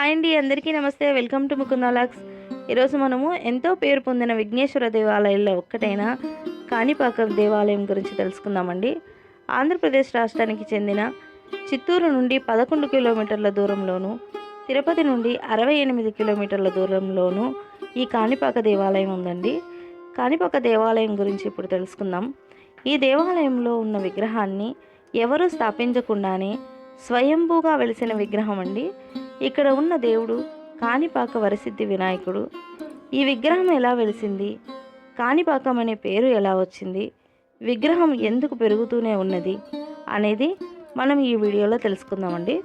Hi అండి, అందరికీ నమస్తే. Welcome to Mukunda vlogs. ఈరోజు మనము ఎంతో పేరు పొందిన విఘ్నేశ్వర దేవాలయాల్లో ఒక్కటైన కాణిపాక దేవాలయం గురించి తెలుసుకుందామండి. ఆంధ్రప్రదేశ్ రాష్ట్రానికి చెందిన చిత్తూరు నుండి 11 కిలోమీటర్ల దూరంలోను, తిరుపతి నుండి 68 కిలోమీటర్ల దూరంలోను ఈ కాణిపాక దేవాలయం ఉందండి. కాణిపాక దేవాలయం గురించి ఇప్పుడు తెలుసుకుందాం. ఈ దేవాలయంలో ఉన్న విగ్రహాన్ని ఎవరూ స్థాపించకుండానే స్వయంభూగా వెలిసిన విగ్రహం అండి. ఇక్కడ ఉన్న దేవుడు కాణిపాక వరసిద్ధి వినాయకుడు. ఈ విగ్రహం ఎలా వెలిసింది, కాణిపాకం అనే పేరు ఎలా వచ్చింది, విగ్రహం ఎందుకు పెరుగుతూనే ఉన్నది అనేది మనం ఈ వీడియోలో తెలుసుకుందామండి.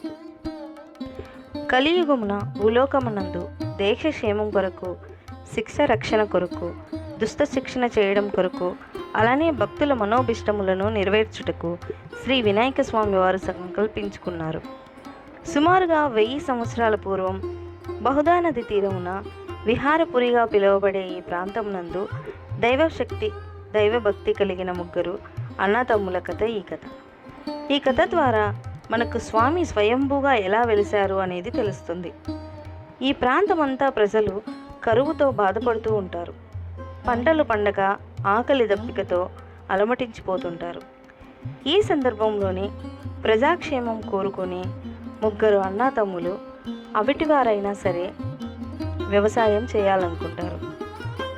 కలియుగమున భూలోకమునందు దేశక్షేమం కొరకు, శిక్ష రక్షణ కొరకు, దుష్ట శిక్షణ చేయడం కొరకు, అలానే భక్తుల మనోభిష్టములను నెరవేర్చుటకు శ్రీ వినాయక స్వామి వారు సంకల్పించుకున్నారు. సుమారుగా 1000 సంవత్సరాల పూర్వం బహుదా నది తీరమున విహారపురిగా పిలువబడే ఈ ప్రాంతం నందు దైవశక్తి, దైవభక్తి కలిగిన ముగ్గురు అన్నతమ్ముల కథ ఈ కథ ద్వారా మనకు స్వామి స్వయంభూగా ఎలా వెలిశారు అనేది తెలుస్తుంది. ఈ ప్రాంతమంతా ప్రజలు కరువుతో బాధపడుతూ ఉంటారు. పంటలు పండగ ఆకలి దప్పికతో అలమటించిపోతుంటారు. ఈ సందర్భంలోనే ప్రజాక్షేమం కోరుకొని ముగ్గురు అన్నాతమ్ములు అవిటివారైనా సరే వ్యవసాయం చేయాలనుకుంటారు.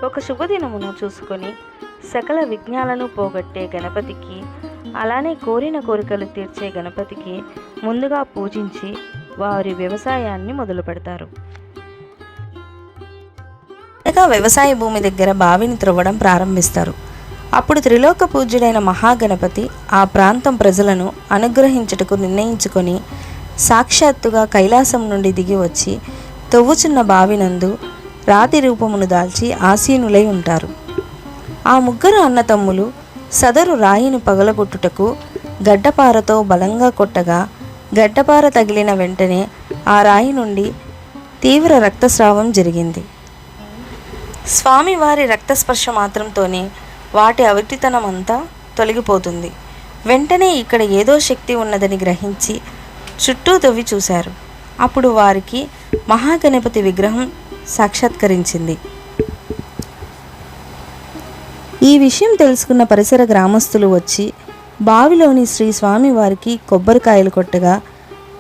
ఒక శుభదినమున చూసుకొని సకల విఘ్నాలను పోగొట్టే గణపతికి, అలానే కోరిన కోరికలు తీర్చే గణపతికి ముందుగా పూజించి వారి వ్యవసాయాన్ని మొదలు పెడతారు. వ్యవసాయ భూమి దగ్గర బావిని త్రవ్వడం ప్రారంభిస్తారు. అప్పుడు త్రిలోక పూజ్యుడైన మహాగణపతి ఆ ప్రాంతం ప్రజలను అనుగ్రహించుటకు నిర్ణయించుకొని సాక్షాత్తుగా కైలాసం నుండి దిగి వచ్చి తవ్వుచున్న బావినందు రాతి రూపమును దాల్చి ఆసీనులై ఉంటారు. ఆ ముగ్గురు అన్నతమ్ములు సదరు రాయిని పగలగొట్టుటకు గడ్డపారతో బలంగా కొట్టగా, గడ్డపార తగిలిన వెంటనే ఆ రాయి నుండి తీవ్ర రక్తస్రావం జరిగింది. స్వామివారి రక్తస్పర్శ మాత్రంతోనే వాటి అవిటితనమంతా తొలగిపోతుంది. వెంటనే ఇక్కడ ఏదో శక్తి ఉన్నదని గ్రహించి చుట్టూ తవ్వి చూశారు. అప్పుడు వారికి మహాగణపతి విగ్రహం సాక్షాత్కరించింది. ఈ విషయం తెలుసుకున్న పరిసర గ్రామస్తులు వచ్చి బావిలోని శ్రీ స్వామివారికి కొబ్బరికాయలు కొట్టగా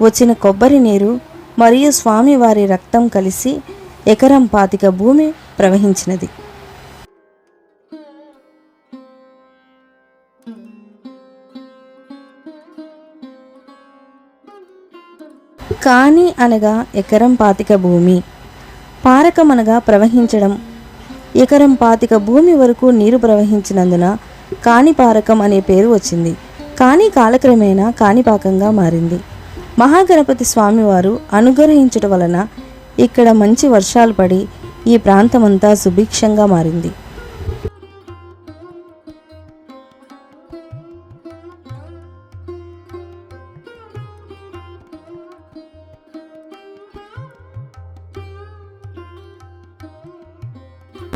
వచ్చిన కొబ్బరి నీరు మరియు స్వామివారి రక్తం కలిసి ఎకరం 25 భూమి ప్రవహించినది. కాని అనగా ఎకరం 25 భూమి, పారకం అనగా ప్రవహించడం. ఎకరం 25 భూమి వరకు నీరు ప్రవహించినందున కాణిపారకం అనే పేరు వచ్చింది. కానీ కాలక్రమేణా కాణిపాకంగా మారింది. మహాగణపతి స్వామివారు అనుగ్రహించడం వలన ఇక్కడ మంచి వర్షాలు పడి ఈ ప్రాంతమంతా సుభిక్షంగా మారింది.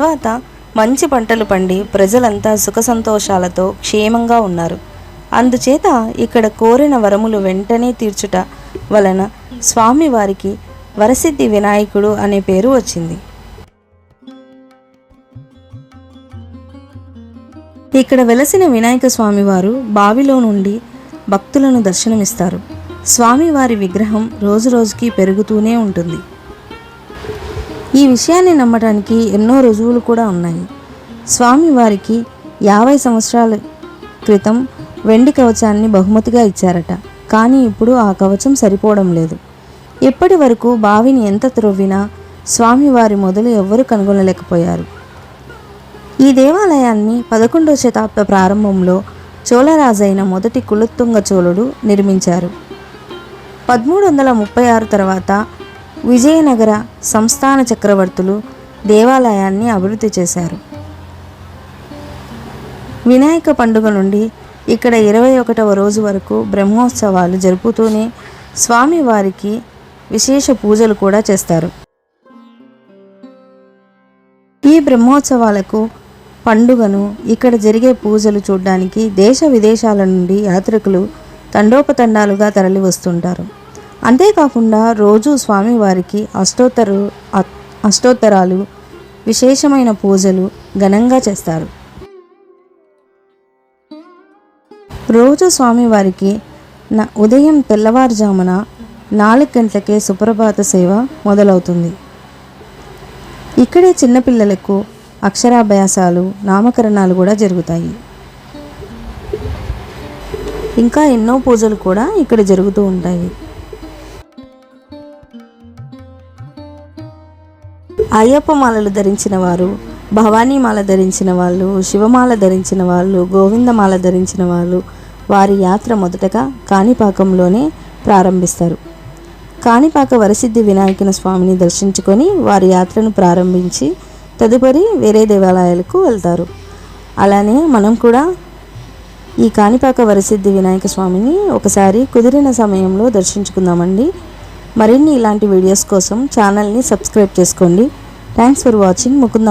తర్వాత మంచి పంటలు పండి ప్రజలంతా సుఖ సంతోషాలతో క్షేమంగా ఉన్నారు. అందుచేత ఇక్కడ కోరిన వరములు వెంటనే తీర్చుట వలన స్వామివారికి వరసిద్ధి వినాయకుడు అనే పేరు వచ్చింది. ఇక్కడ వెలసిన వినాయక స్వామివారు బావిలో నుండి భక్తులను దర్శనమిస్తారు. స్వామివారి విగ్రహం రోజురోజుకి పెరుగుతూనే ఉంటుంది. ఈ విషయాన్ని నమ్మటానికి ఎన్నో రుజువులు కూడా ఉన్నాయి. స్వామివారికి 50 సంవత్సరాల క్రితం వెండి కవచాన్ని బహుమతిగా ఇచ్చారట. కానీ ఇప్పుడు ఆ కవచం సరిపోవడం లేదు. ఇప్పటి వరకు బావిని ఎంత త్రవ్వినా స్వామివారి మొదలు ఎవ్వరూ కనుగొనలేకపోయారు. ఈ దేవాలయాన్ని 11వ శతాబ్ద ప్రారంభంలో చోళరాజైన మొదటి కులత్తుంగ చోళుడు నిర్మించారు. 1336 తర్వాత విజయనగర సంస్థాన చక్రవర్తులు దేవాలయాన్ని అభివృద్ధి చేశారు. వినాయక పండుగ నుండి ఇక్కడ 21వ రోజు వరకు బ్రహ్మోత్సవాలు జరుపుతూనే స్వామివారికి విశేష పూజలు కూడా చేస్తారు. ఈ బ్రహ్మోత్సవాలకు పండుగను ఇక్కడ జరిగే పూజలు చూడడానికి దేశ విదేశాల నుండి యాత్రికులు తండోపతండాలుగా తరలి వస్తుంటారు. అంతేకాకుండా రోజు స్వామివారికి అష్టోత్తరాలు విశేషమైన పూజలు ఘనంగా చేస్తారు. రోజు స్వామివారికి ఉదయం తెల్లవారుజామున 4 గంటలకే సుప్రభాత సేవ మొదలవుతుంది. ఇక్కడే చిన్నపిల్లలకు అక్షరాభ్యాసాలు, నామకరణాలు కూడా జరుగుతాయి. ఇంకా ఎన్నో పూజలు కూడా ఇక్కడ జరుగుతూ ఉంటాయి. అయ్యప్ప మాలలు ధరించిన వారు, భవానీ మాల ధరించిన వాళ్ళు, శివమాల ధరించిన వాళ్ళు, గోవిందమాల ధరించిన వాళ్ళు వారి యాత్ర మొదటగా కాణిపాకంలోనే ప్రారంభిస్తారు. కాణిపాక వరసిద్ధి వినాయకుని స్వామిని దర్శించుకొని వారి యాత్రను ప్రారంభించి తదుపరి వేరే దేవాలయాలకు వెళ్తారు. అలానే మనం కూడా ఈ కాణిపాక వరసిద్ధి వినాయక స్వామిని ఒకసారి కుదిరిన సమయంలో దర్శించుకుందామండి. మరిన్ని ఇలాంటి వీడియోస్ కోసం ఛానల్ని సబ్స్క్రైబ్ చేసుకోండి. Thanks for watching Mukunda.